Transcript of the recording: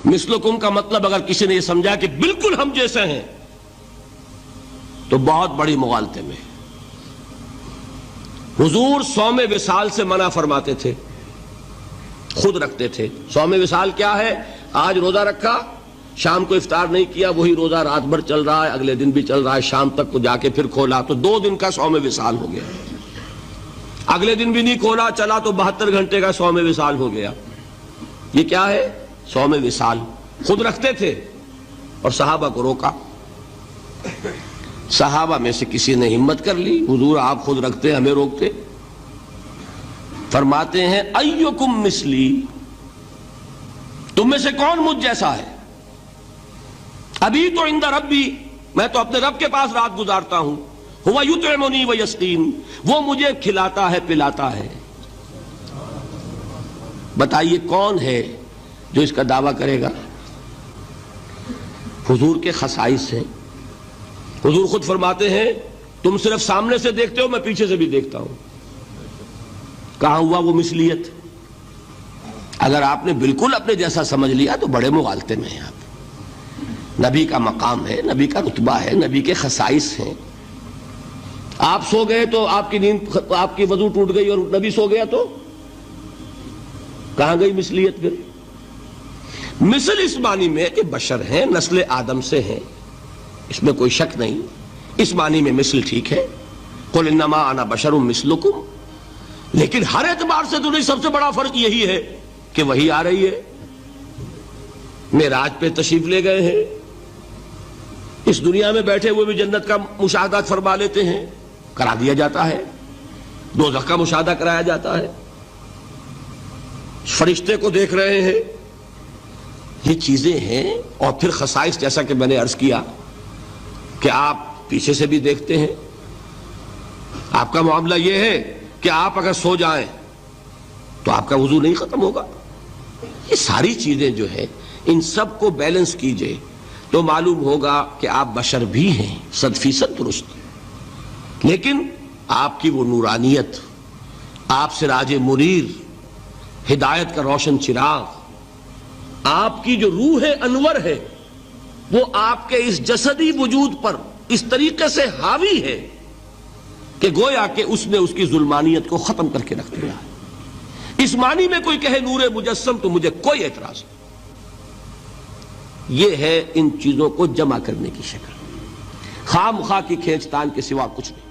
مثلکم کا مطلب اگر کسی نے یہ سمجھا کہ بالکل ہم جیسے ہیں تو بہت بڑی مغالطے میں. حضور صوم وصال سے منع فرماتے تھے، خود رکھتے تھے. صوم وصال کیا ہے؟ آج روزہ رکھا، شام کو افطار نہیں کیا، وہی روزہ رات بھر چل رہا ہے، اگلے دن بھی چل رہا ہے، شام تک کو جا کے پھر کھولا تو 2 دن کا صوم وصال ہو گیا. اگلے دن بھی نہیں کھولا، چلا تو 72 گھنٹے کا صوم وصال ہو گیا. یہ کیا ہے؟ صوم وصال. خود رکھتے تھے اور صحابہ کو روکا. صحابہ میں سے کسی نے ہمت کر لی، حضور آپ خود رکھتے ہمیں روکتے. فرماتے ہیں ایکم مثلی، تم میں سے کون مجھ جیسا ہے؟ ابھی تو عند ربی، میں تو اپنے رب کے پاس رات گزارتا ہوں. ہوا یطعمنی ویسقین، وہ مجھے کھلاتا ہے پلاتا ہے. بتائیے کون ہے جو اس کا دعویٰ کرے گا؟ حضور کے خصائص ہیں. حضور خود فرماتے ہیں تم صرف سامنے سے دیکھتے ہو، میں پیچھے سے بھی دیکھتا ہوں. کہاں ہوا وہ مثلیت؟ اگر آپ نے بالکل اپنے جیسا سمجھ لیا تو بڑے مغالطے میں ہیں آپ. نبی کا مقام ہے، نبی کا رتبہ ہے، نبی کے خصائص ہیں. آپ سو گئے تو آپ کی نیند، آپ کی وضو ٹوٹ گئی اور نبی سو گیا تو کہاں گئی مثلیت پھر؟ مثل اس معنی میں کہ بشر ہیں، نسل آدم سے ہیں، اس میں کوئی شک نہیں. اس معنی میں مثل ٹھیک ہے، قل انما انا بشر مثلکم. لیکن ہر اعتبار سے تو نہیں. سب سے بڑا فرق یہی ہے کہ وہی آ رہی ہے، معراج پہ تشریف لے گئے ہیں، اس دنیا میں بیٹھے ہوئے بھی جنت کا مشاہدہ فرما لیتے ہیں، کرا دیا جاتا ہے. دوزخ کا مشاہدہ کرایا جاتا ہے، فرشتے کو دیکھ رہے ہیں. یہ چیزیں ہیں. اور پھر خصائص جیسا کہ میں نے عرض کیا کہ آپ پیچھے سے بھی دیکھتے ہیں. آپ کا معاملہ یہ ہے کہ آپ اگر سو جائیں تو آپ کا وضو نہیں ختم ہوگا. یہ ساری چیزیں جو ہے ان سب کو بیلنس کیجئے تو معلوم ہوگا کہ آپ بشر بھی ہیں 100% درست. لیکن آپ کی وہ نورانیت، آپ سراج منیر، ہدایت کا روشن چراغ، آپ کی جو روح انور ہے، وہ آپ کے اس جسدی وجود پر اس طریقے سے حاوی ہے کہ گویا کہ اس نے اس کی ظلمانیت کو ختم کر کے رکھ دیا ہے. اس معنی میں کوئی کہے نور مجسم تو مجھے کوئی اعتراض نہیں. یہ ہے ان چیزوں کو جمع کرنے کی شکل، خواہ مخواہ کی کھینچ تان کے سوا کچھ نہیں.